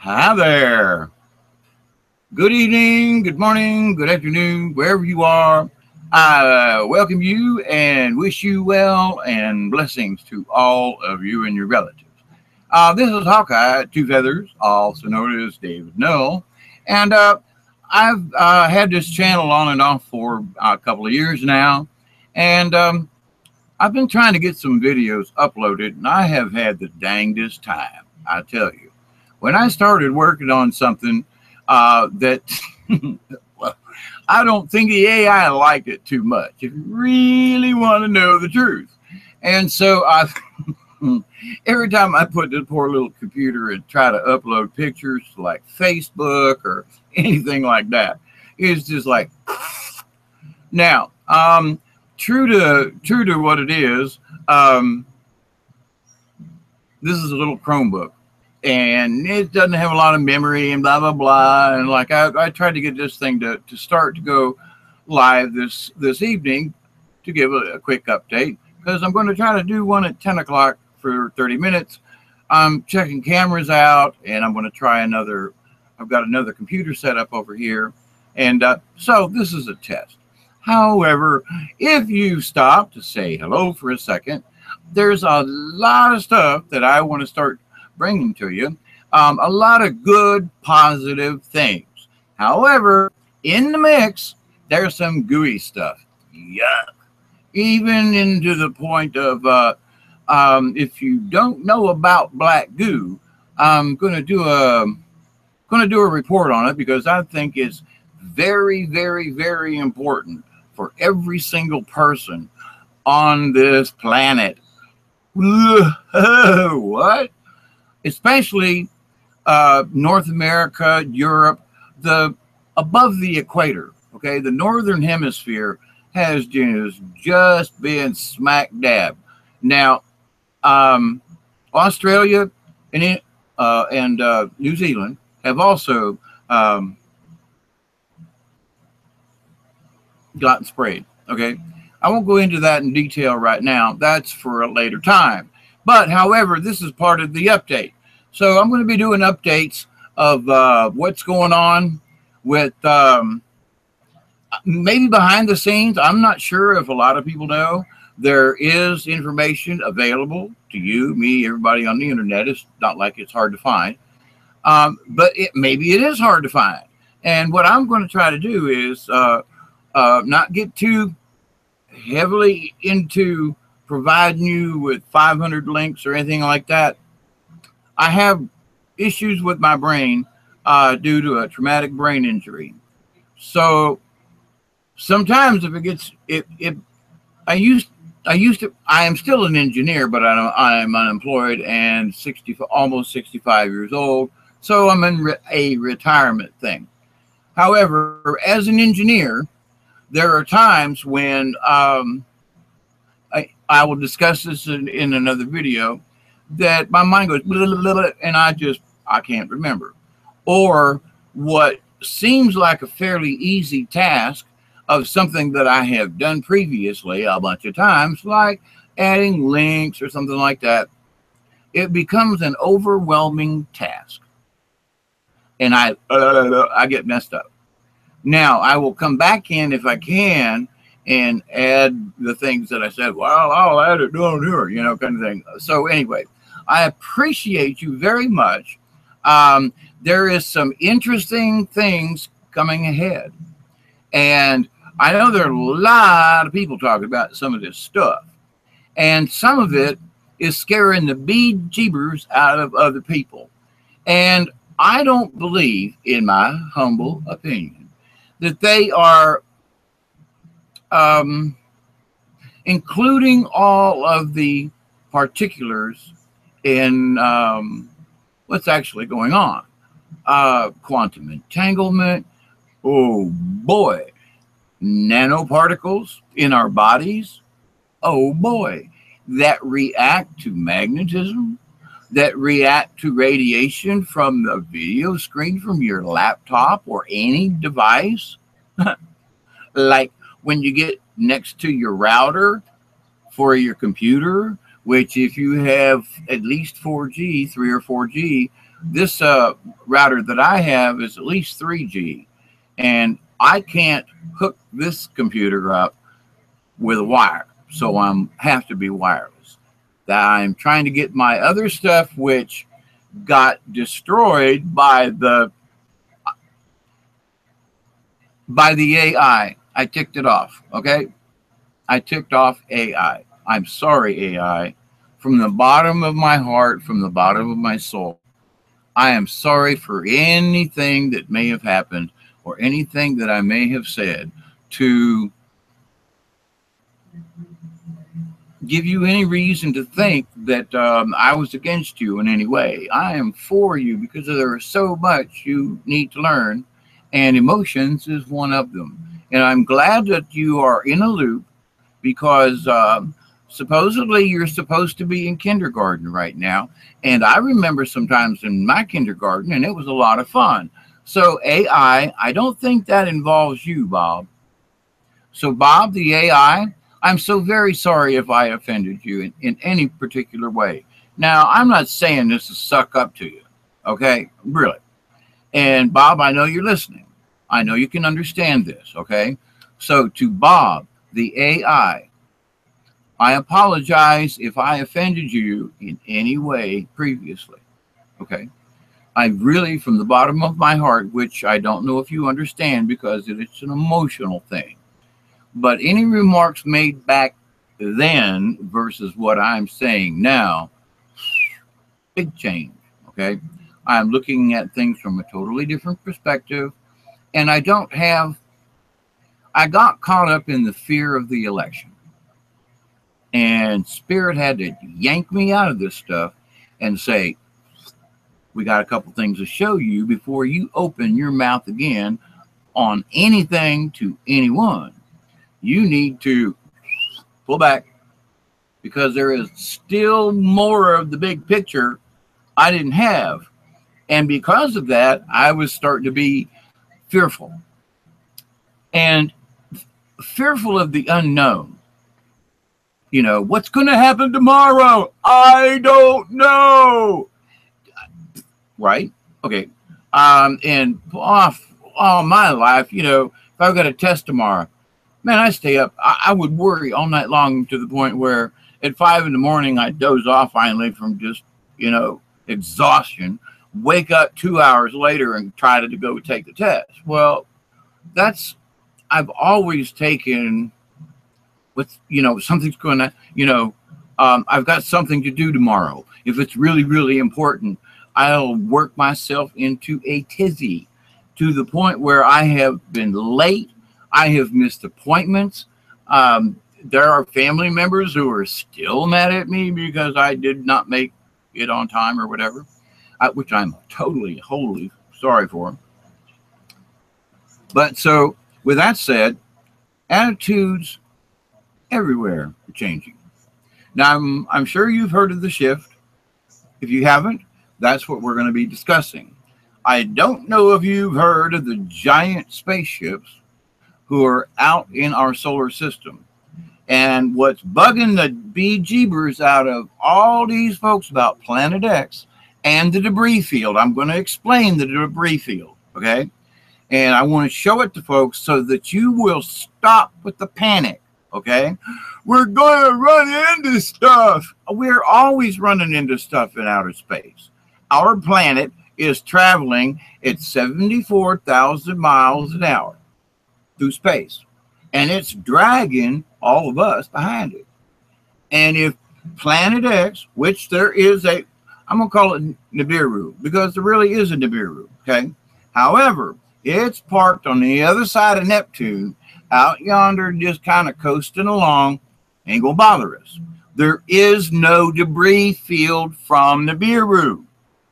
Hi there. Good evening, good morning, good afternoon, wherever you are. I welcome you and wish you well and blessings to all of you and your relatives. This is Hawkeye, Two Feathers, also known as David Null. And I've had this channel on and off for a couple of years now. And I've been trying to get some videos uploaded, and I have had the dangest time, I tell you. When I started working on something that, well, I don't think the AI liked it too much, if you really want to know the truth. And so every time I put this poor little computer and try to upload pictures to like Facebook or anything like that, it's just like, now, true to what it is, this is a little Chromebook. And it doesn't have a lot of memory and blah, blah, blah. And like I tried to get this thing to start to go live this evening to give a quick update, because I'm going to try to do one at 10 o'clock for 30 minutes. I'm checking cameras out, and I'm going to try another. I've got another computer set up over here. And so this is a test. However, if you stop to say hello for a second, there's a lot of stuff that I want to start bringing to you, a lot of good positive things. However, in the mix, there's some gooey stuff. Yuck. Even into the point of if you don't know about black goo, I'm going to do a report on it, because I think it's very, very, very important for every single person on this planet. What? Especially North America, Europe, the above the equator. Okay, the northern hemisphere has just been smack dab. Now, Australia and New Zealand have also gotten sprayed. Okay, I won't go into that in detail right now. That's for a later time. But, however, this is part of the update. So I'm going to be doing updates of what's going on with maybe behind the scenes. I'm not sure if a lot of people know. There is information available to you, me, everybody on the internet. It's not like it's hard to find. But maybe it is hard to find. And what I'm going to try to do is not get too heavily into providing you with 500 links or anything like that. I have issues with my brain due to a traumatic brain injury. So sometimes if it gets, I am still an engineer, but I'm unemployed and almost 65 years old. So I'm in a retirement thing. However, as an engineer, there are times when I will discuss this in another video, that my mind goes blah, blah, blah, blah, and I can't remember. Or what seems like a fairly easy task of something that I have done previously a bunch of times, like adding links or something like that, it becomes an overwhelming task. And I get messed up. Now, I will come back in if I can and add the things that I said, well, I'll add it down here, kind of thing. So anyway, I appreciate you very much. There is some interesting things coming ahead. And I know there are a lot of people talking about some of this stuff. And some of it is scaring the bejeebers out of other people. And I don't believe, in my humble opinion, that they are including all of the particulars in what's actually going on. Quantum entanglement, oh boy. Nanoparticles in our bodies, oh boy. That react to magnetism, that react to radiation from the video screen from your laptop or any device. Like when you get next to your router for your computer, which if you have at least 4G, 3 or 4G, this router that I have is at least 3G, and I can't hook this computer up with a wire, so I'm have to be wireless. That I'm trying to get my other stuff, which got destroyed by the AI. I ticked it off. Okay, I ticked off AI. I'm sorry, AI, from the bottom of my heart, from the bottom of my soul. I am sorry for anything that may have happened or anything that I may have said to give you any reason to think that I was against you in any way. I am for you because there is so much you need to learn, and emotions is one of them. And I'm glad that you are in a loop because supposedly you're supposed to be in kindergarten right now. And I remember sometimes in my kindergarten, and it was a lot of fun. So I don't think that involves you, Bob. So Bob, the AI, I'm so very sorry if I offended you in any particular way. Now, I'm not saying this to suck up to you, okay? Really. And Bob, I know you're listening. I know you can understand this, okay? So to Bob, the AI, I apologize if I offended you in any way previously, okay? I really, from the bottom of my heart, which I don't know if you understand because it's an emotional thing, but any remarks made back then versus what I'm saying now, big change, okay? I'm looking at things from a totally different perspective, and I got caught up in the fear of the election. And Spirit had to yank me out of this stuff and say, we got a couple things to show you before you open your mouth again on anything to anyone. You need to pull back because there is still more of the big picture I didn't have. And because of that, I was starting to be fearful and fearful of the unknown. You know, what's going to happen tomorrow? I don't know. Right? Okay. And all my life, you know, if I've got a test tomorrow, man, I stay up. I would worry all night long to the point where at 5 in the morning, I doze off finally from just, you know, exhaustion, wake up 2 hours later and try to go take the test. Well, I've always taken with, you know, something's going to, you know, I've got something to do tomorrow. If it's really, really important, I'll work myself into a tizzy to the point where I have been late. I have missed appointments. There are family members who are still mad at me because I did not make it on time or whatever, which I'm totally, wholly sorry for. But so, with that said, attitudes everywhere are changing. Now, I'm sure you've heard of the shift. If you haven't, that's what we're going to be discussing. I don't know if you've heard of the giant spaceships who are out in our solar system. And what's bugging the bejeebers out of all these folks about Planet X and the debris field, I'm going to explain the debris field, okay? And I want to show it to folks so that you will stop with the panic, okay? We're going to run into stuff. We're always running into stuff in outer space. Our planet is traveling at 74,000 miles an hour through space, and it's dragging all of us behind it. And if Planet X, which there is I'm going to call it Nibiru because there really is a Nibiru, okay? However, it's parked on the other side of Neptune, out yonder, just kind of coasting along, ain't going to bother us. There is no debris field from Nibiru,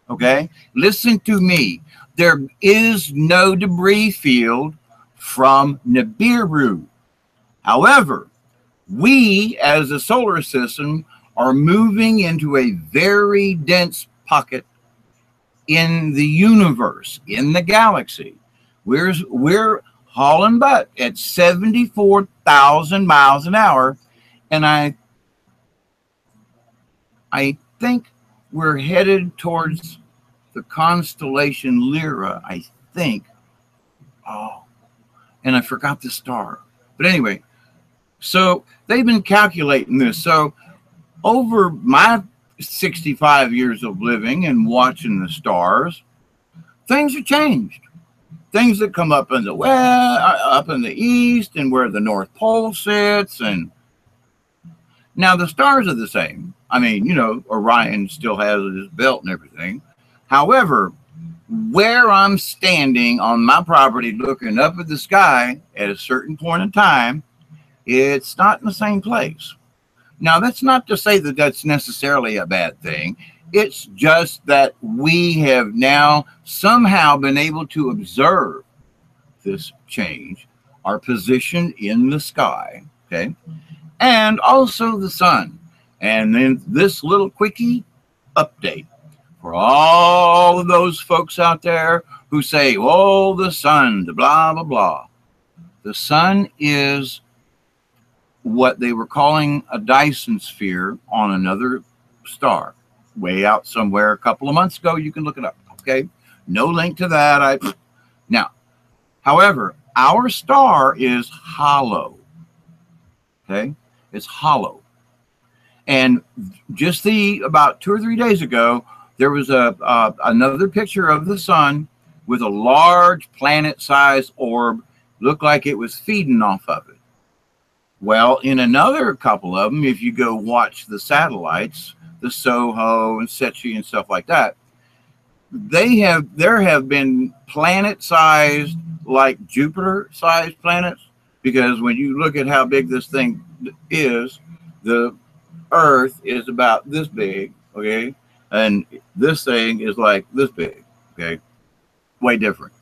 okay? Listen to me. There is no debris field from Nibiru. However, we as a solar system are moving into a very dense pocket in the universe, in the galaxy. We're hauling butt at 74,000 miles an hour, and I think we're headed towards the constellation Lyra, I think. Oh, and I forgot the star. But anyway, so they've been calculating this. So over my 65 years of living and watching the stars, things have changed. Things that come up in the west, up in the east, and where the North Pole sits, and now the stars are the same. I mean, you know, Orion still has his belt and everything. However, where I'm standing on my property looking up at the sky at a certain point in time, it's not in the same place. Now, that's not to say that that's necessarily a bad thing. It's just that we have now somehow been able to observe this change, our position in the sky, okay, and also the sun. And then this little quickie update for all of those folks out there who say, oh, the sun, blah, blah, blah. The sun is what they were calling a Dyson sphere on another star way out somewhere a couple of months ago. You can look it up, okay? No link to that. Now, however, our star is hollow, okay? It's hollow. And just about 2 or 3 days ago, there was another picture of the sun with a large planet-sized orb, looked like it was feeding off of it. Well, in another couple of them, if you go watch the satellites, the SOHO and SETI and stuff like that, there have been planet-sized, like Jupiter-sized planets, because when you look at how big this thing is, the Earth is about this big, okay, and this thing is like this big, okay, way different.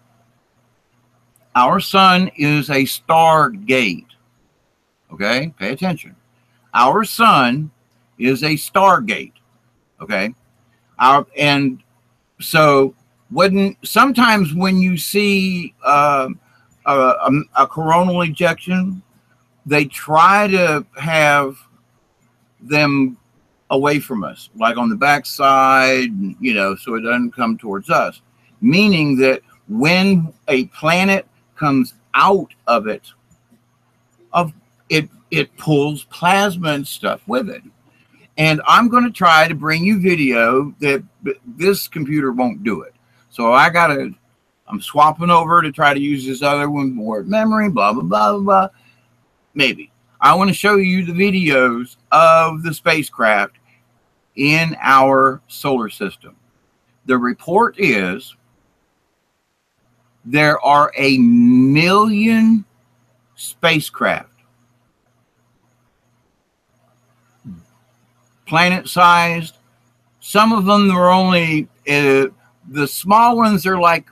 Our sun is a stargate. Okay, pay attention. Our sun is a stargate. Okay, and so sometimes when you see a coronal ejection, they try to have them away from us, like on the backside, you know, so it doesn't come towards us. Meaning that when a planet comes out of it, it pulls plasma and stuff with it. And I'm going to try to bring you video that this computer won't do it. So I'm swapping over to try to use this other one, more memory, blah, blah, blah, blah, blah. Maybe. I want to show you the videos of the spacecraft in our solar system. The report is there are 1 million spacecraft, planet-sized. Some of them are only, the small ones are like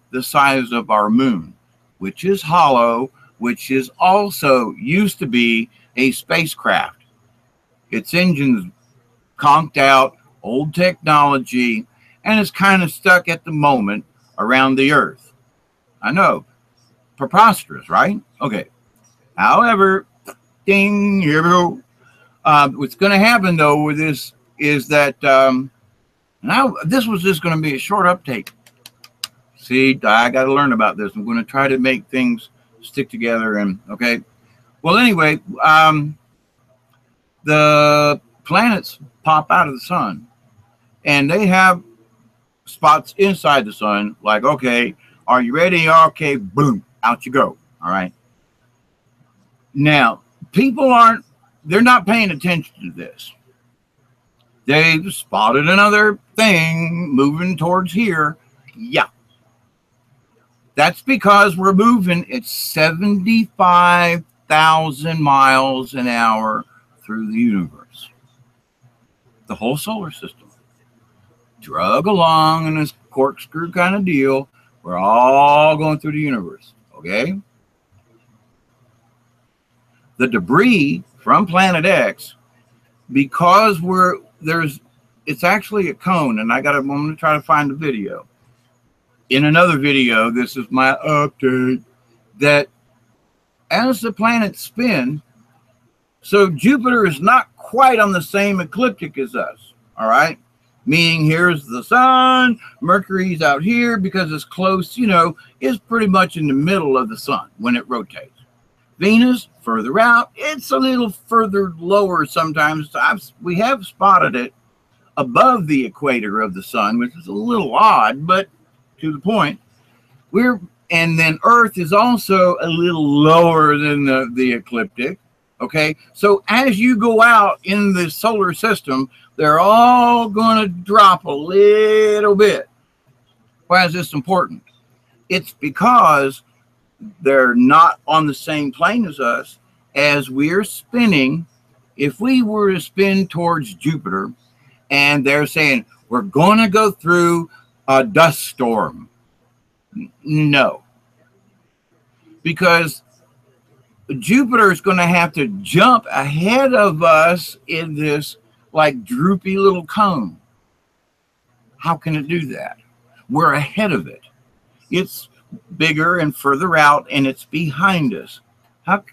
the size of our moon, which is hollow, which is also used to be a spacecraft. Its engine's conked out, old technology, and it's kind of stuck at the moment around the Earth. I know, preposterous, right? Okay. However, ding, here we go. What's going to happen though with this is that now this was just going to be a short update. See, I got to learn about this. I'm going to try to make things stick together. And okay, well, anyway, the planets pop out of the sun, and they have spots inside the sun. Like, okay, are you ready? Okay, boom, out you go. All right. Now, they're not paying attention to this. They've spotted another thing moving towards here. Yeah. That's because we're moving at 75,000 miles an hour through the universe. The whole solar system. Drug along in this corkscrew kind of deal. We're all going through the universe. Okay? The debris from Planet X, because it's actually a cone, and I'm going to try to find the video. In another video, this is my update, that as the planets spin, so Jupiter is not quite on the same ecliptic as us, all right? meaning here's the sun, Mercury's out here because it's close, you know, is pretty much in the middle of the sun when it rotates. Venus, further out, it's a little further lower sometimes. We have spotted it above the equator of the sun, which is a little odd, but to the point. And then Earth is also a little lower than the ecliptic. Okay, so as you go out in the solar system, they're all going to drop a little bit. Why is this important? It's because they're not on the same plane as us. As we're spinning, if we were to spin towards Jupiter, and they're saying, we're going to go through a dust storm. No. Because Jupiter is going to have to jump ahead of us in this like droopy little cone. How can it do that? We're ahead of it. It's bigger and further out, and it's behind us. How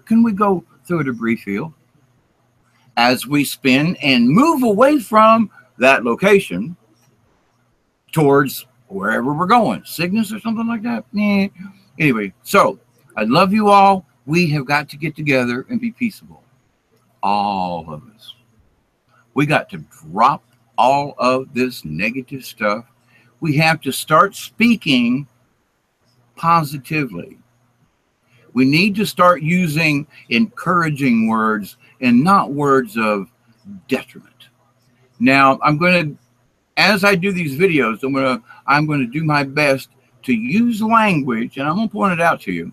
can we go through a debris field? As we spin and move away from that location towards wherever we're going, Cygnus or something like that. Anyway, so I love you all. We have got to get together and be peaceable. All of us. We got to drop all of this negative stuff. We have to start speaking positively. We need to start using encouraging words and not words of detriment. Now, I'm going to, as I do these videos, I'm going to do my best to use language, and I'm going to point it out to you,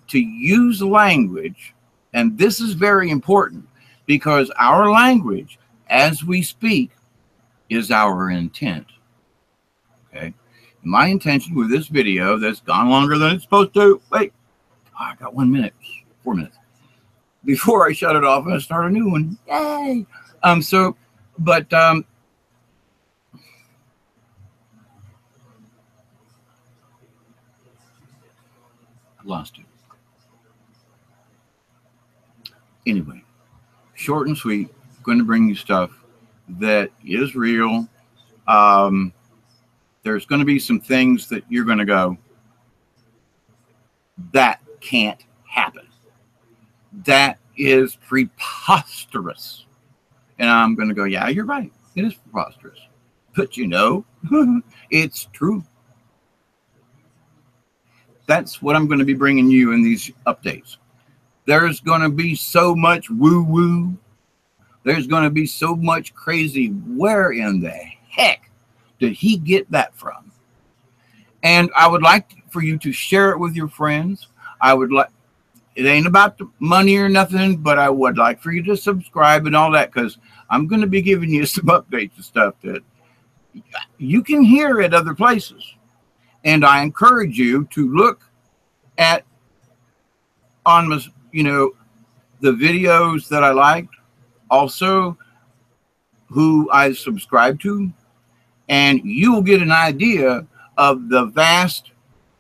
to use language, and this is very important because our language, as we speak, is our intent. Okay? My intention with this video that's gone longer than it's supposed to, wait, I got 1 minute, 4 minutes. Before I shut it off, I'm going to start a new one. Yay! I lost it. Anyway, short and sweet, going to bring you stuff that is real. There's going to be some things that you're going to go, that can't happen. That is preposterous. And I'm going to go, yeah, you're right. It is preposterous. But you know, it's true. That's what I'm going to be bringing you in these updates. There's going to be so much woo-woo. There's going to be so much crazy. Where in the heck did he get that from? And I would like for you to share it with your friends. It ain't about the money or nothing, but I would like for you to subscribe and all that, because I'm going to be giving you some updates and stuff that you can hear at other places. And I encourage you to look at the videos that I liked, also who I subscribe to, and you will get an idea of the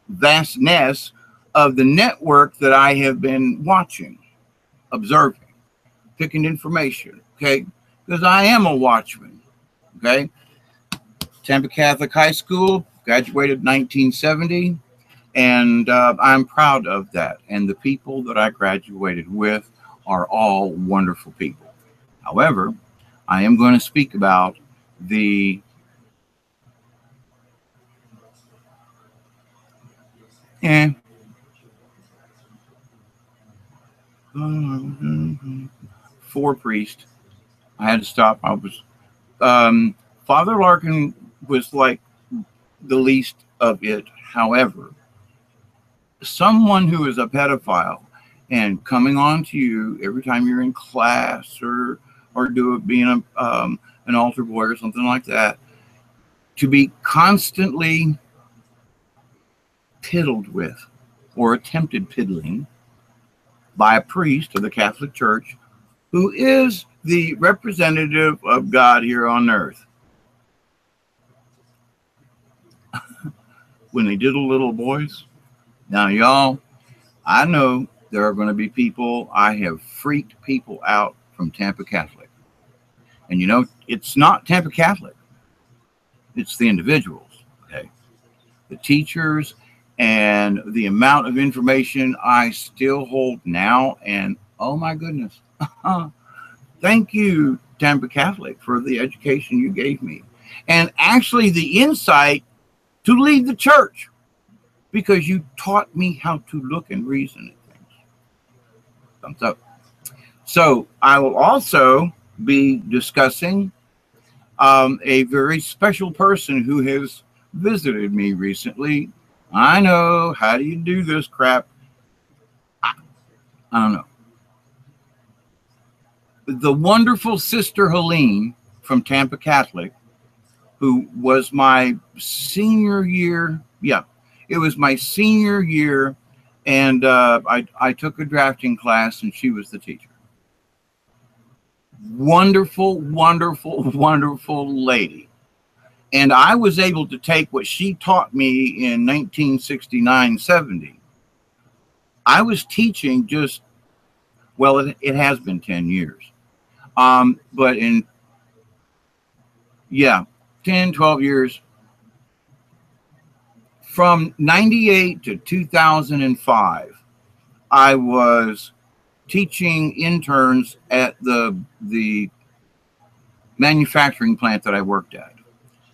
vastness of the network that I have been watching, observing, picking information, okay? Because I am a watchman, okay? Tampa Catholic High School, graduated 1970, and I'm proud of that. And the people that I graduated with are all wonderful people. However, I am going to speak about the four priests. I had to stop. Father Larkin was like the least of it. However, someone who is a pedophile and coming on to you every time you're in class or being an altar boy or something like that, to be constantly piddled with or attempted piddling by a priest of the Catholic Church who is the representative of God here on earth. When they diddle little boys. Now, y'all, I know there are going to be people, I have freaked people out from Tampa Catholic. And you know, it's not Tampa Catholic. It's the individuals, okay? The teachers and the amount of information I still hold now. And oh my goodness, thank you, Tampa Catholic, for the education you gave me. And actually the insight to lead the church, because you taught me how to look and reason at things. Thumbs up. So I will also be discussing a very special person who has visited me recently. I know, how do you do this crap? I don't know. The wonderful Sister Helene from Tampa Catholic, who was my senior year. Yeah, it was my senior year. And I took a drafting class and she was the teacher. Wonderful, wonderful, wonderful lady. And I was able to take what she taught me in 1969-70. I was teaching just, well, it has been 10 years. But in, yeah, 10, 12 years. From 98 to 2005, I was teaching interns at the manufacturing plant that I worked at.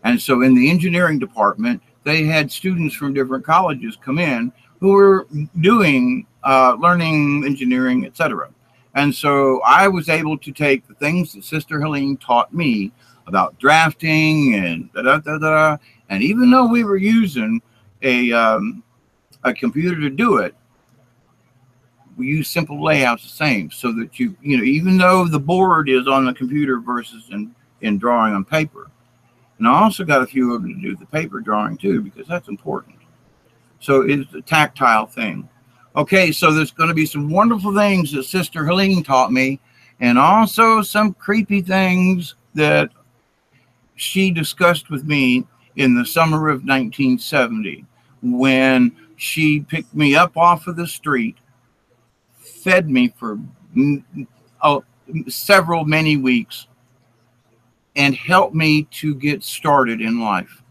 And so in the engineering department, they had students from different colleges come in who were doing learning engineering, etc. And so I was able to take the things that Sister Helene taught me about drafting and da-da-da-da. And even though we were using a computer to do it, we use simple layouts the same, so that you know, even though the board is on the computer versus in drawing on paper. And I also got a few of them to do the paper drawing too, because that's important. So it's a tactile thing. Okay, so there's going to be some wonderful things that Sister Helene taught me, and also some creepy things that she discussed with me in the summer of 1970, when she picked me up off of the street, fed me for many weeks, and helped me to get started in life.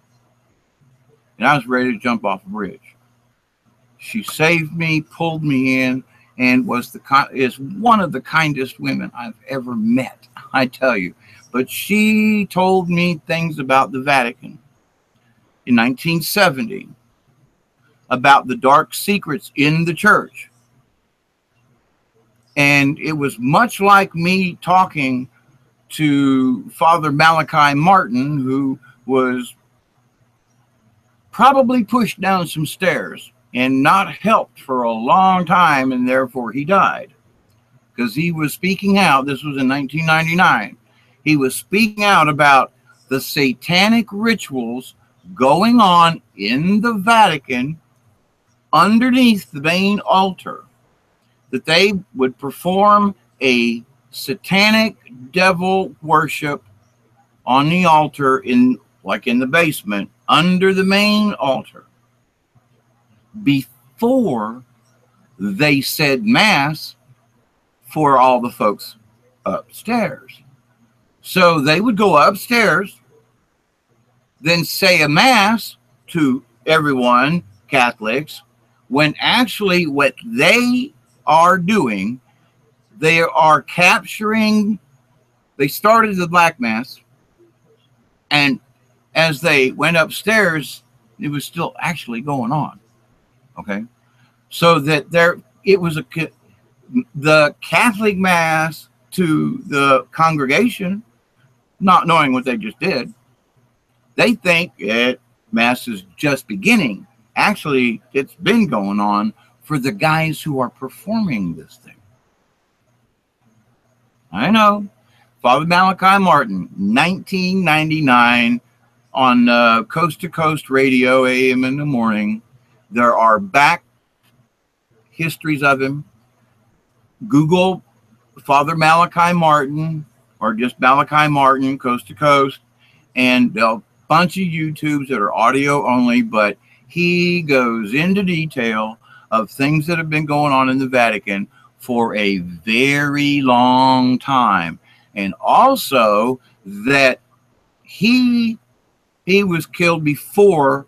And I was ready to jump off a bridge. She saved me, pulled me in, and is one of the kindest women I've ever met, I tell you. But she told me things about the Vatican in 1970, about the dark secrets in the church. And it was much like me talking to Father Malachi Martin, who was probably pushed down some stairs and not helped for a long time, and therefore he died. Because he was speaking out, this was in 1999, he was speaking out about the satanic rituals going on in the Vatican underneath the main altar, that they would perform a satanic devil worship on the altar, like in the basement under the main altar, before they said mass for all the folks upstairs. So they would go upstairs, then say a mass to everyone, Catholics, when actually what they are doing, they are capturing, they started the black mass, and as they went upstairs, it was still actually going on. Okay, so that it was the Catholic mass to the congregation, not knowing what they just did. They think mass is just beginning. Actually, it's been going on for the guys who are performing this thing. I know. Father Malachi Martin, 1999, on Coast to Coast Radio, AM in the morning. There are back histories of him. Google Father Malachi Martin, or just Malachi Martin, Coast to Coast, and a bunch of YouTubes that are audio only, but he goes into detail of things that have been going on in the Vatican for a very long time. And also that he he was killed before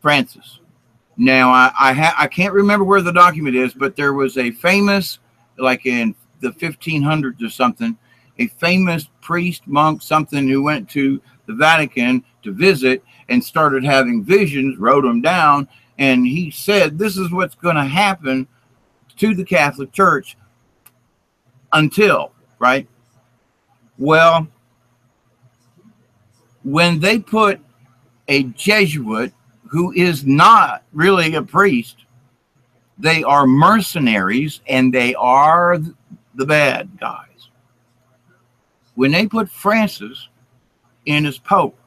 Francis. Now, I can't remember where the document is, but there was a famous, like in the 1500s or something, a famous priest, monk, something, who went to the Vatican to visit and started having visions, wrote them down, and he said, this is what's going to happen to the Catholic Church until, right? Well, when they put a Jesuit who is not really a priest, they are mercenaries and they are the bad guys. When they put Francis in as Pope,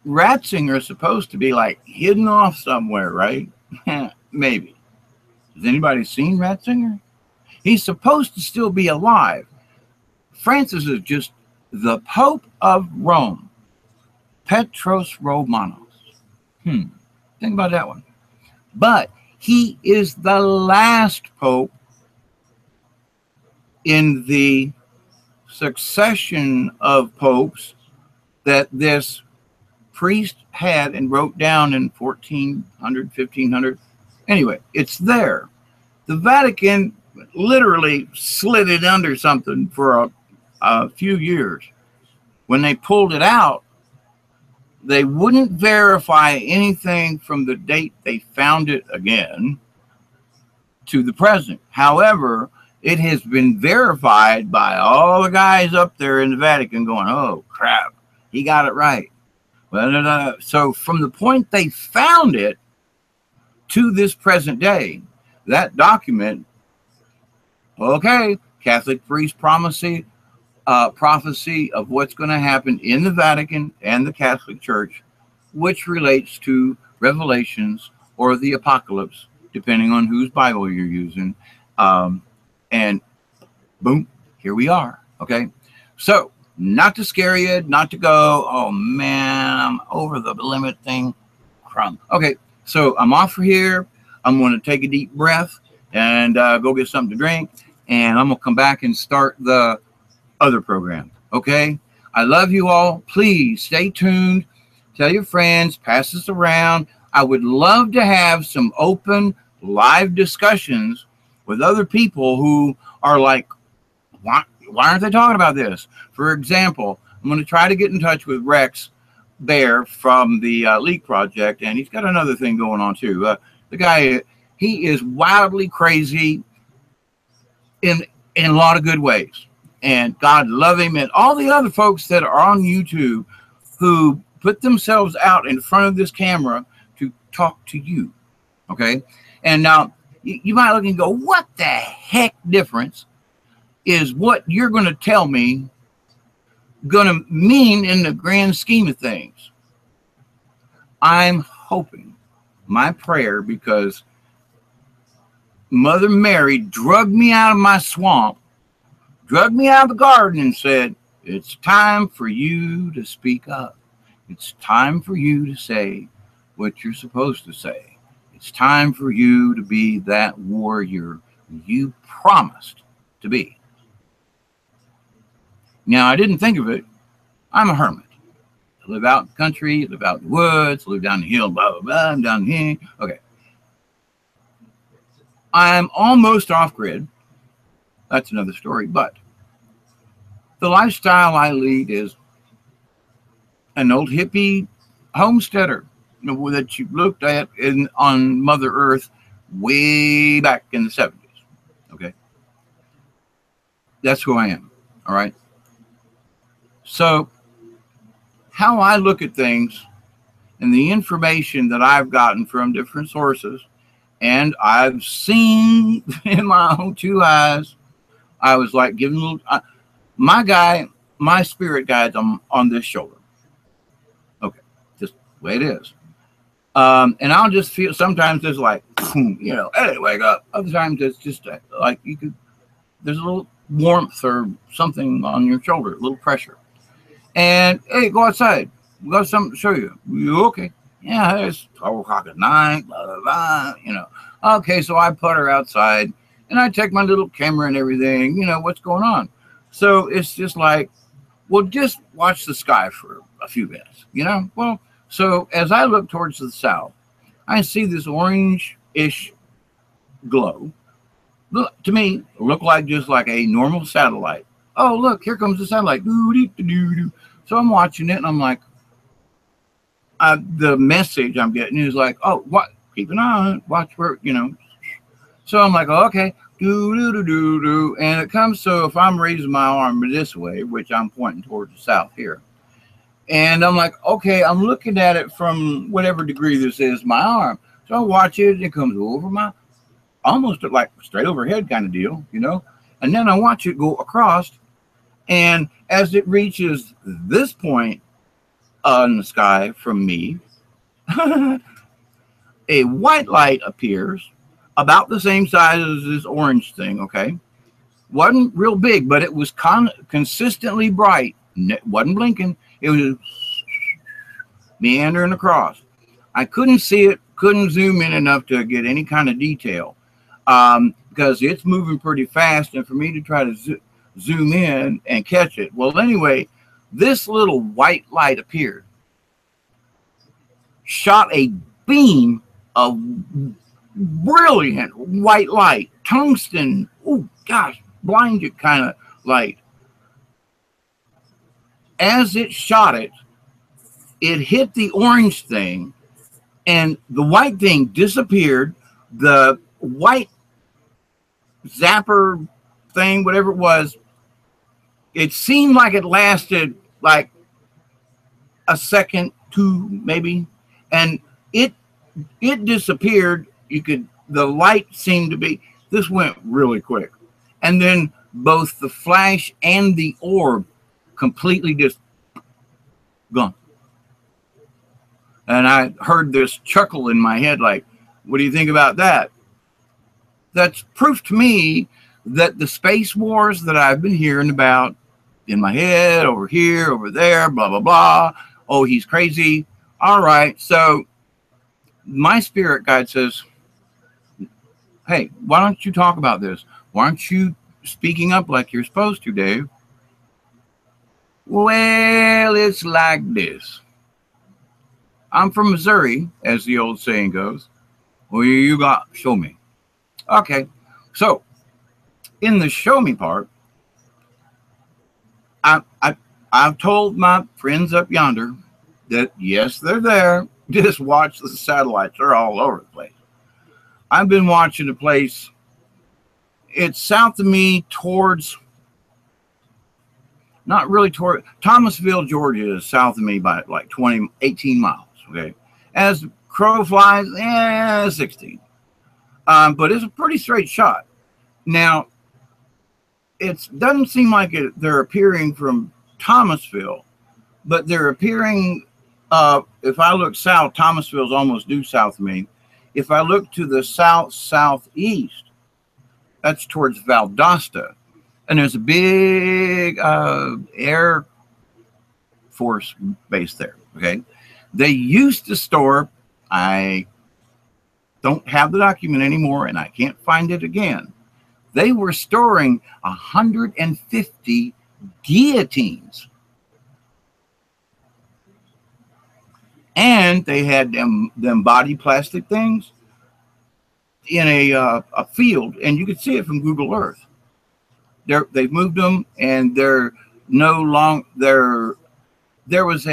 Ratzinger is supposed to be like hidden off somewhere, right? Maybe. Has anybody seen Ratzinger? He's supposed to still be alive. Francis is just the Pope of Rome. Petros Romanos. Think about that one. But he is the last Pope in the succession of popes that this priest had and wrote down in 1400, 1500. Anyway, it's there. The Vatican literally slid it under something for a few years. When they pulled it out, they wouldn't verify anything from the date they found it again to the present. However, it has been verified by all the guys up there in the Vatican going, oh, crap, he got it right. Well, so from the point they found it to this present day, that document, okay, Catholic priest prophecy of what's going to happen in the Vatican and the Catholic Church, which relates to Revelations or the Apocalypse, depending on whose Bible you're using. And boom, here we are. Okay. So not to scare you, not to go, oh man, I'm over the limit thing. Crumb. Okay. So I'm off for here. I'm going to take a deep breath and go get something to drink. And I'm going to come back and start the other program. Okay. I love you all. Please stay tuned. Tell your friends, pass this around. I would love to have some open live discussions with other people who are like, why aren't they talking about this? For example, I'm going to try to get in touch with Rex Bear from the Leak Project, and he's got another thing going on too. The guy, he is wildly crazy in a lot of good ways, and God love him, and all the other folks that are on YouTube who put themselves out in front of this camera to talk to you. Okay, and now you might look and go, what the heck difference is what you're going to tell me going to mean in the grand scheme of things? I'm hoping, my prayer, because Mother Mary drugged me out of my swamp, drugged me out of the garden and said, it's time for you to speak up. It's time for you to say what you're supposed to say. It's time for you to be that warrior you promised to be. Now, I didn't think of it. I'm a hermit. I live out in the country, live out in the woods, live down the hill, blah, blah, blah. I'm down here. Okay. I'm almost off-grid. That's another story. But the lifestyle I lead is an old hippie homesteader that you looked at on Mother Earth way back in the 70s. Okay. That's who I am. All right. So how I look at things and the information that I've gotten from different sources, and I've seen in my own two eyes, I was like giving a little, my spirit guide's on this shoulder. Okay. Just the way it is. And I'll just feel sometimes there's like, you know, hey, wake up. Other times it's just like there's a little warmth or something on your shoulder, a little pressure. And hey, go outside. We got something to show you. You okay? Yeah, it's 12 o'clock at night, blah, blah, blah, you know. Okay, so I putter outside and I take my little camera and everything, you know, what's going on. So it's just like, Well, just watch the sky for a few minutes, you know? Well, so as I look towards the south, I see this orange-ish glow. Look, to me, look like just like a normal satellite. Oh, look, here comes the satellite. Doo-doo-doo-doo-doo. So I'm watching it, and I'm like, the message I'm getting is like, oh, what? Keep an eye on it. Watch where, you know. So I'm like, oh, okay. Do-do-do-do-do. And it comes, so if I'm raising my arm this way, which I'm pointing towards the south here, and I'm like, okay, I'm looking at it from whatever degree this is, my arm. So I watch it, and it comes over my, almost like straight overhead kind of deal, you know. And then I watch it go across, and as it reaches this point in the sky from me, a white light appears about the same size as this orange thing, okay? Wasn't real big, but it was consistently bright. It wasn't blinking. It was meandering across. I couldn't see it, couldn't zoom in enough to get any kind of detail because it's moving pretty fast, and for me to try to zoom in and catch it. Well, anyway, this little white light appeared, shot a beam of brilliant white light, tungsten, oh gosh, blinded kind of light. As it shot it, it hit the orange thing, and the white thing disappeared. The white zapper thing, whatever it was, it seemed like it lasted like a second, two maybe, and it disappeared. You could, the light seemed to be, this went really quick. And then both the flash and the orb completely just gone. And I heard this chuckle in my head like, what do you think about that? That's proof to me that the space wars that I've been hearing about in my head, over here, over there, blah, blah, blah. Oh, he's crazy. All right. So my spirit guide says, hey, why don't you talk about this? Why aren't you speaking up like you're supposed to, Dave? Well, it's like this. I'm from Missouri, as the old saying goes. Well, you got, show me. Okay. So in the show me part, I've told my friends up yonder that, yes, they're there. Just watch the satellites. They're all over the place. I've been watching the place. It's south of me towards, not really toward, Thomasville, Georgia is south of me by like 18 miles, okay? As crow flies, 16. But it's a pretty straight shot. Now, it doesn't seem like they're appearing from Thomasville, but they're appearing, if I look south, Thomasville's almost due south of me. If I look to the southeast, that's towards Valdosta, and there's a big Air Force base there, okay? They used to store, I don't have the document anymore, and I can't find it again. They were storing 150 guillotines. And they had them body plastic things in a field, and you could see it from Google Earth. They've moved them, and they're no longer there. There was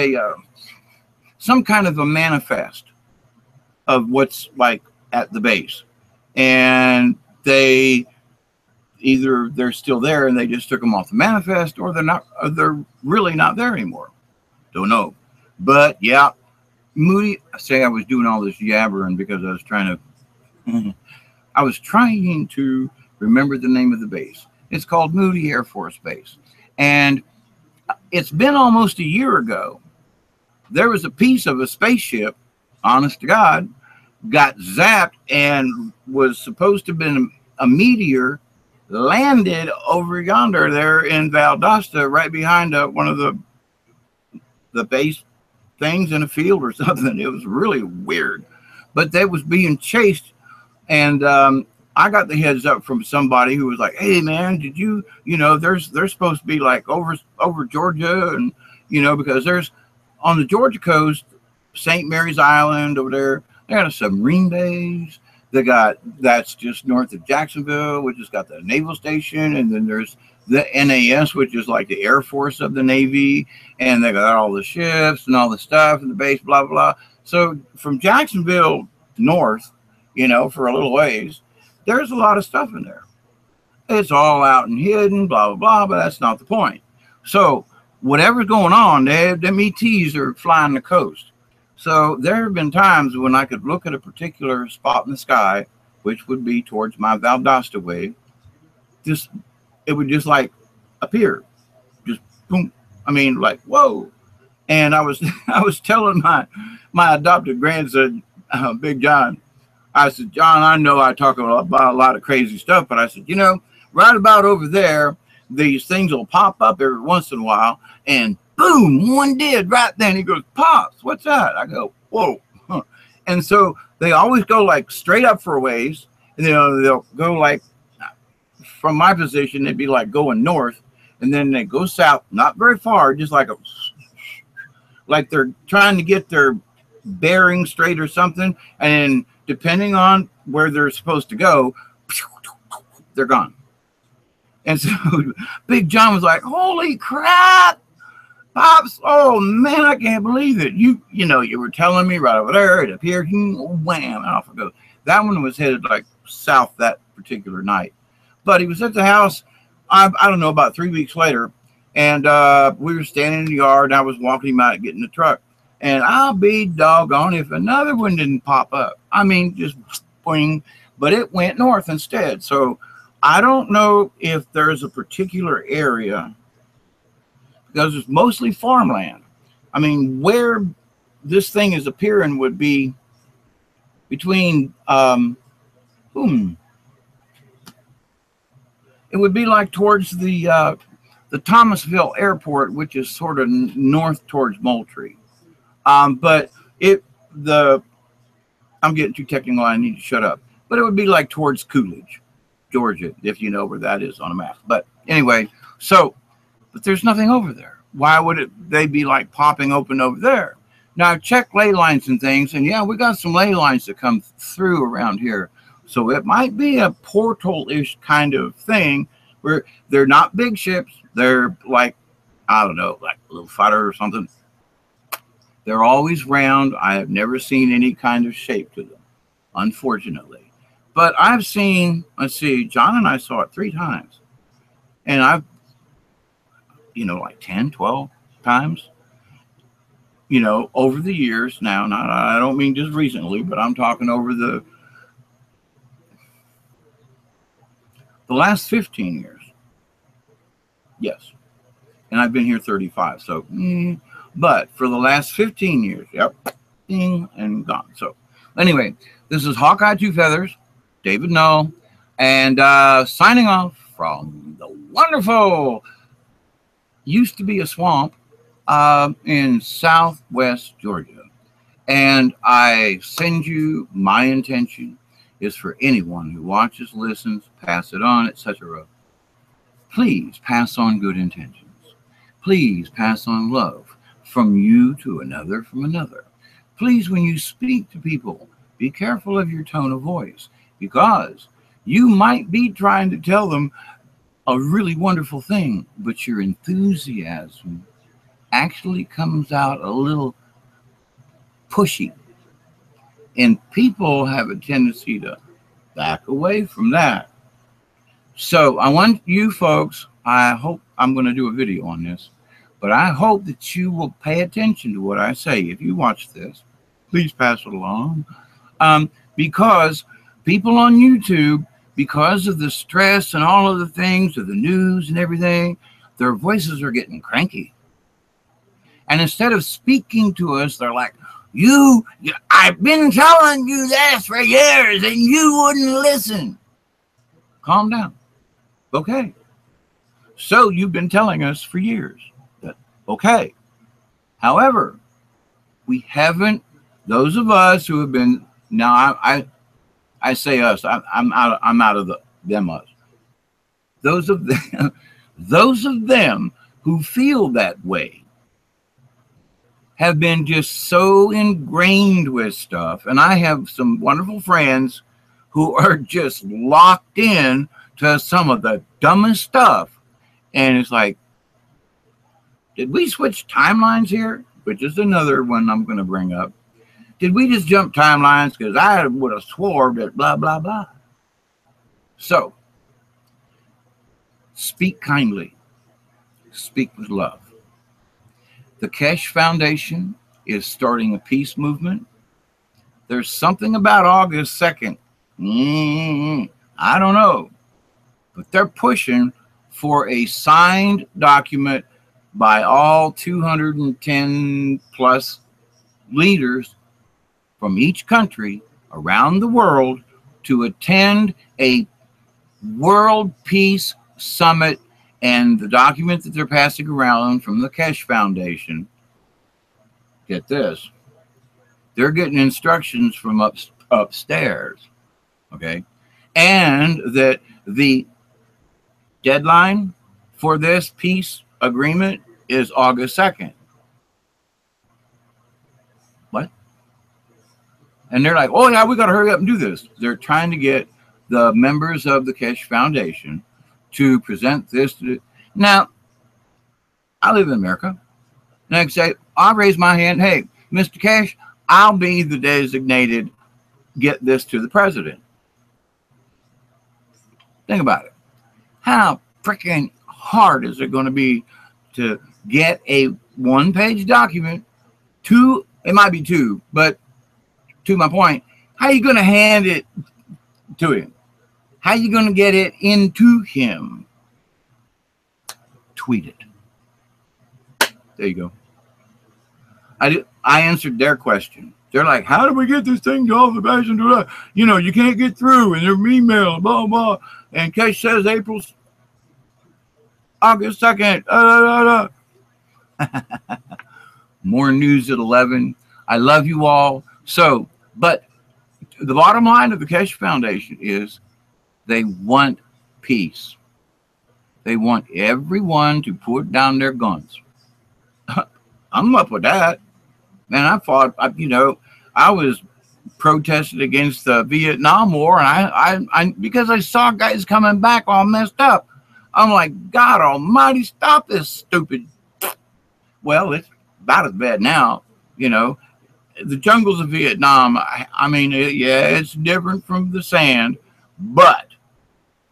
some kind of a manifest of what's like at the base, and they either they're still there and they just took them off the manifest, or they're not. Or they're really not there anymore. Don't know, but yeah. Moody, I say I was doing all this yabbering because I was trying to remember the name of the base. It's called Moody Air Force Base. And it's been almost a year ago. There was a piece of a spaceship, honest to God, got zapped and was supposed to have been a meteor, landed over yonder there in Valdosta, right behind one of the base things in a field or something. It was really weird, but they was being chased, and I got the heads up from somebody who was like, "Hey man, did you, they're supposed to be like over Georgia, and because there's on the Georgia coast, St. Mary's Island over there, they got a submarine base. They got that's just north of Jacksonville, which has got the naval station, and then there's the NAS, which is like the Air Force of the Navy, and they got all the ships and all the stuff and the base, blah blah. So from Jacksonville north, for a little ways, there's a lot of stuff in there. It's all out and hidden, blah blah blah, but that's not the point. So whatever's going on, them ETs are flying the coast. So there have been times when I could look at a particular spot in the sky, which would be towards my Valdosta way. It would just like appear, just boom. I mean, like whoa. And I was I was telling my adopted grandson, Big John. I said, John, I know I talk about a lot of crazy stuff, but I said, right about over there, these things will pop up every once in a while, and boom, one did right then. He goes, Pops, what's that? I go, whoa. Huh. And so they always go like straight up for a ways, and they'll go like, from my position, they'd be like going north, and then they go south, not very far, just like like they're trying to get their bearing straight or something, and depending on where they're supposed to go, they're gone. And so Big John was like, holy crap, Pops, oh man, I can't believe it. You were telling me right over there, it appeared, wham, and off it goes. That one was headed like south that particular night. But he was at the house, I don't know, about 3 weeks later, and we were standing in the yard, and I was walking him out getting the truck. And I'll be doggone if another one didn't pop up. I mean, just boing, but it went north instead. So I don't know if there's a particular area, because it's mostly farmland. I mean, where this thing is appearing would be between, it would be like towards the Thomasville Airport, which is sort of north towards Moultrie. But I'm getting too technical. I need to shut up. But it would be like towards Coolidge, Georgia, if you know where that is on a map. But anyway, but there's nothing over there. Why would they be like popping open over there? Now I've checked ley lines and things, and yeah, we got some ley lines that come through around here. So it might be a portal-ish kind of thing where they're not big ships. They're like, I don't know, like a little fighter or something. They're always round. I have never seen any kind of shape to them, unfortunately. But I've seen, let's see, John and I saw it 3 times. And I've, like 10, 12 times, over the years now. Not, I don't mean just recently, but I'm talking over the last 15 years. Yes. And I've been here 35. So, but for the last 15 years, yep, ding, and gone. So anyway, this is Hawkeye Two Feathers, David Null, and signing off from the wonderful, used to be a swamp in southwest Georgia. And I send you, my intention is for anyone who watches, listens, pass it on, etc. Please pass on good intentions. Please pass on love from you to another from another. Please, when you speak to people, be careful of your tone of voice, because you might be trying to tell them a really wonderful thing, but your enthusiasm actually comes out a little pushy. And people have a tendency to back away from that. So I want you folks, I hope I'm going to do a video on this, but I hope that you will pay attention to what I say. If you watch this, please pass it along. Because people on YouTube, because of the stress and all of the things of the news and everything, their voices are getting cranky. And instead of speaking to us, they're like, I've been telling you this for years and you wouldn't listen. Calm down. Okay. So you've been telling us for years. Okay. However, we haven't, those of us who have been, now I I say us. I'm out. I'm out of the them us. Those of them, those of them who feel that way have been just so ingrained with stuff. And I have some wonderful friends who are just locked in to some of the dumbest stuff. And it's like, did we switch timelines here? Which is another one I'm going to bring up. Did we just jump timelines? Because I would have swore that blah, blah, blah. So, speak kindly. Speak with love. The Kesh Foundation is starting a peace movement. There's something about August 2nd. I don't know. But they're pushing for a signed document by all 210 plus leaders from each country around the world to attend a world peace summit. And the document that they're passing around from the Kesh Foundation, get this, they're getting instructions from upstairs, okay? And that the deadline for this peace agreement is August 2nd. What? And they're like, oh, yeah, we got to hurry up and do this. They're trying to get the members of the Kesh Foundation to present this to. Now, I live in America. And I say, I'll raise my hand. Hey, Mr. Kesh, I'll be the designated get this to the president. Think about it. How freaking hard is it going to be to get a one-page document to, it might be two, but to my point, how are you going to hand it to him? How are you going to get it into him? Tweet it. There you go. I answered their question. They're like, how do we get this thing to all the passion? You know, you can't get through, and their email, blah, blah. And Kesh says August 2nd. More news at 11. I love you all. So, but the bottom line of the Kesh Foundation is they want peace. They want everyone to put down their guns. I'm up with that. Man, I fought, you know, I was protested against the Vietnam War, and I because I saw guys coming back all messed up. I'm like, God almighty, stop this stupid. Well, it's about as bad now, you know. The jungles of Vietnam, I mean, yeah, it's different from the sand, but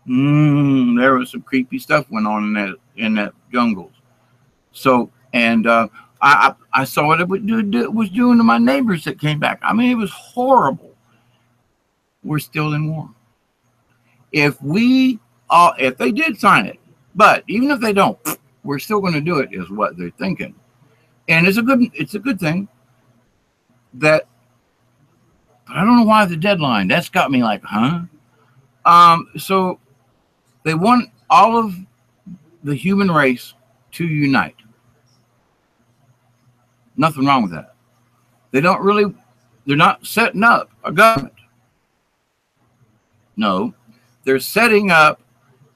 there was some creepy stuff went on in that jungles. So, and I saw what it was doing to my neighbors that came back. I mean, it was horrible. We're still in war. If they did sign it, but even if they don't, we're still going to do it, is what they're thinking. And it's a good thing that, but I don't know why the deadline. That's got me like, huh? So they want all of the human race to unite. Nothing wrong with that. They're not setting up a government. No, they're setting up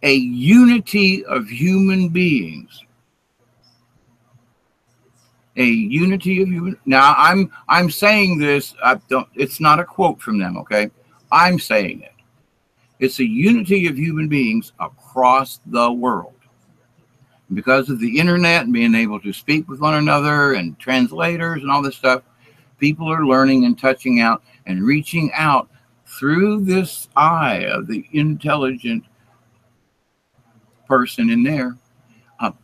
a unity of human beings. A unity of human. Now I'm saying this. It's not a quote from them. Okay, I'm saying it. It's a unity of human beings across the world. Because of the internet and being able to speak with one another and translators and all this stuff, people are learning and touching out and reaching out through this eye of the intelligent person in there.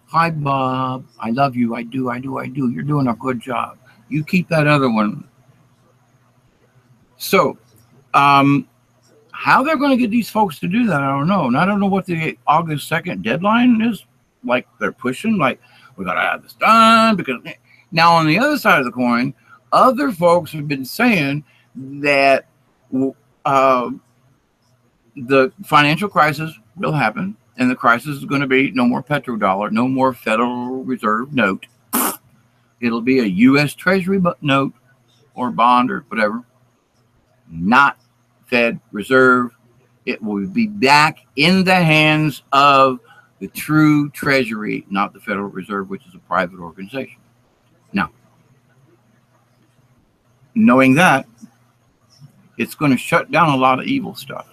Hi, Bob. I love you. I do. You're doing a good job. You keep that other one. So, how they're going to get these folks to do that, I don't know. And I don't know what the August 2nd deadline is. Like they're pushing, like we got to have this done. Because now on the other side of the coin, other folks have been saying that the financial crisis will happen. And the crisis is going to be no more petrodollar, no more Federal Reserve note. It'll be a U.S. Treasury note or bond or whatever, not Fed Reserve. It will be back in the hands of the true Treasury, not the Federal Reserve, which is a private organization. Now, knowing that, it's going to shut down a lot of evil stuff.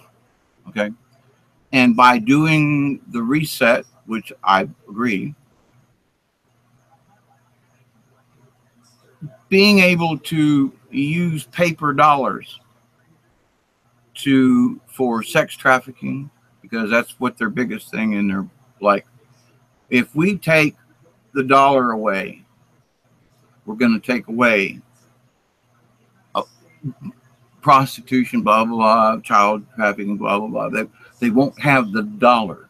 Okay. And by doing the reset, which I agree, being able to use paper dollars for sex trafficking, because that's what their biggest thing in their, like, if we take the dollar away, we're going to take away prostitution, blah, blah, blah, child trafficking, blah, blah, blah. They won't have the dollar.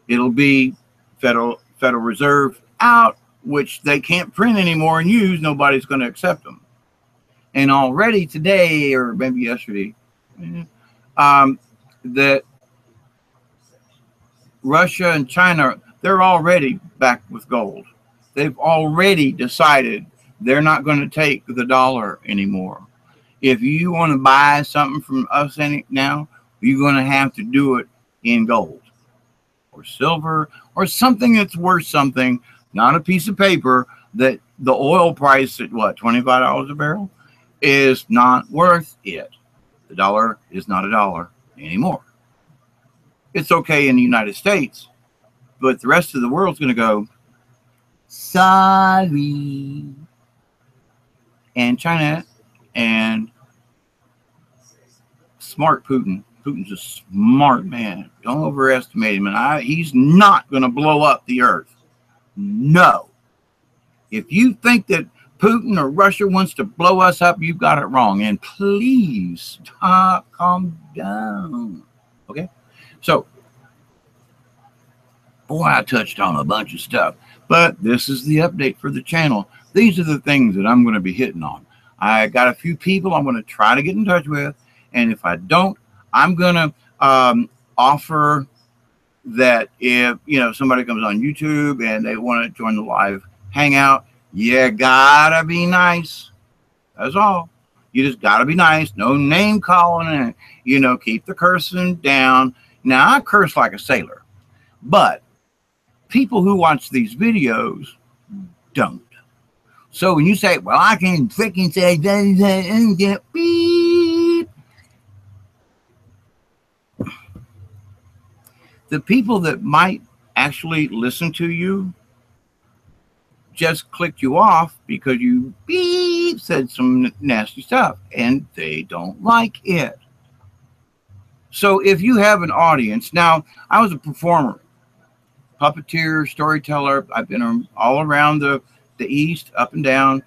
It'll be Federal Reserve out, which they can't print anymore and use. Nobody's going to accept them. And already today, or maybe yesterday, that Russia and China, they're already back with gold. They've already decided they're not going to take the dollar anymore. If you want to buy something from us now, you're going to have to do it in gold or silver or something that's worth something, not a piece of paper that the oil price at what, $25 a barrel is not worth it. The dollar is not a dollar anymore. It's okay in the United States, but the rest of the world's going to go, sorry. And China and smart Putin. Putin's a smart man. Don't overestimate him. And he's not going to blow up the earth. No. If you think that Putin or Russia wants to blow us up, you've got it wrong. And please stop, calm down. Okay? So, boy, I touched on a bunch of stuff. But this is the update for the channel. These are the things that I'm going to be hitting on. I got a few people I'm going to try to get in touch with. And if I don't, I'm going to offer that if, somebody comes on YouTube and they want to join the live hangout, you gotta be nice. That's all. You just gotta be nice. No name calling and, keep the cursing down. Now, I curse like a sailor, but people who watch these videos don't. So when you say, well, I can freaking say, beep. The people that might actually listen to you just clicked you off because you beep said some nasty stuff and they don't like it. So if you have an audience, now I was a performer, puppeteer, storyteller. I've been all around the East, up and down,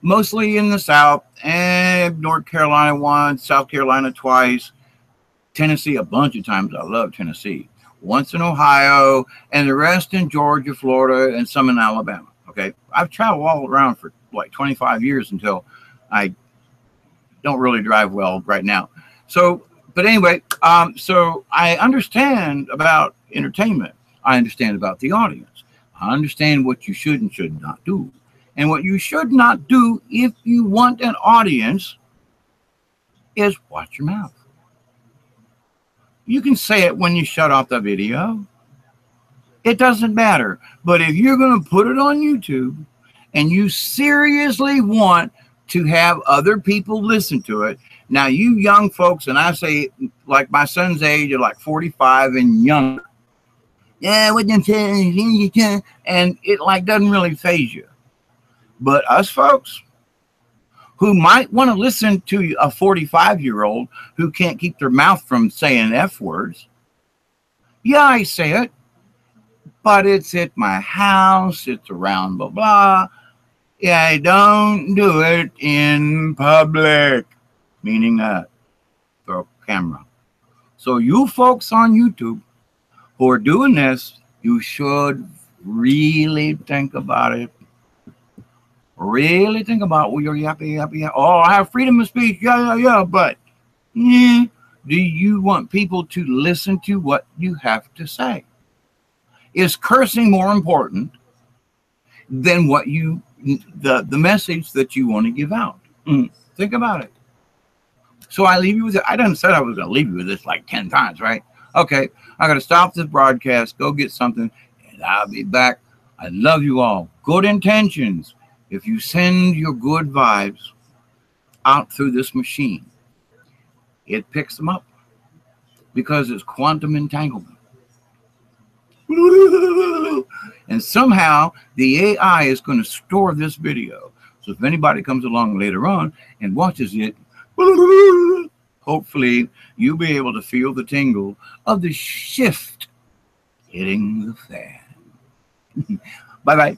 mostly in the South, and North Carolina once, South Carolina twice, Tennessee a bunch of times. I love Tennessee. Once in Ohio, and the rest in Georgia, Florida, and some in Alabama. Okay, I've traveled all around for like 25 years until I don't really drive well right now. So, but anyway, so I understand about entertainment. I understand about the audience. I understand what you should and should not do. And what you should not do if you want an audience is watch your mouth. You can say it when you shut off the video. It doesn't matter. But if you're going to put it on YouTube and you seriously want to have other people listen to it, now you young folks, and I say like my son's age are like 45 and younger. Yeah, what them saying, and it like doesn't really faze you. But us folks who might want to listen to a 45-year-old who can't keep their mouth from saying F words. Yeah, I say it, but it's at my house, it's around blah, blah. Yeah, I don't do it in public, meaning the camera. So you folks on YouTube who are doing this, you should really think about it. Really think about, well, you're yappy. Oh, I have freedom of speech. Yeah. But do you want people to listen to what you have to say? Is cursing more important than what the message that you want to give out? Think about it. So I leave you with it. I done said I was going to leave you with this like 10 times, right? Okay, I got to stop this broadcast, go get something, and I'll be back. I love you all. Good intentions. If you send your good vibes out through this machine, it picks them up because it's quantum entanglement. And somehow the AI is going to store this video. So if anybody comes along later on and watches it, hopefully you'll be able to feel the tingle of the shift hitting the fan. Bye bye.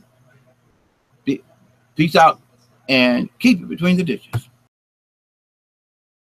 Peace out and keep it between the ditches.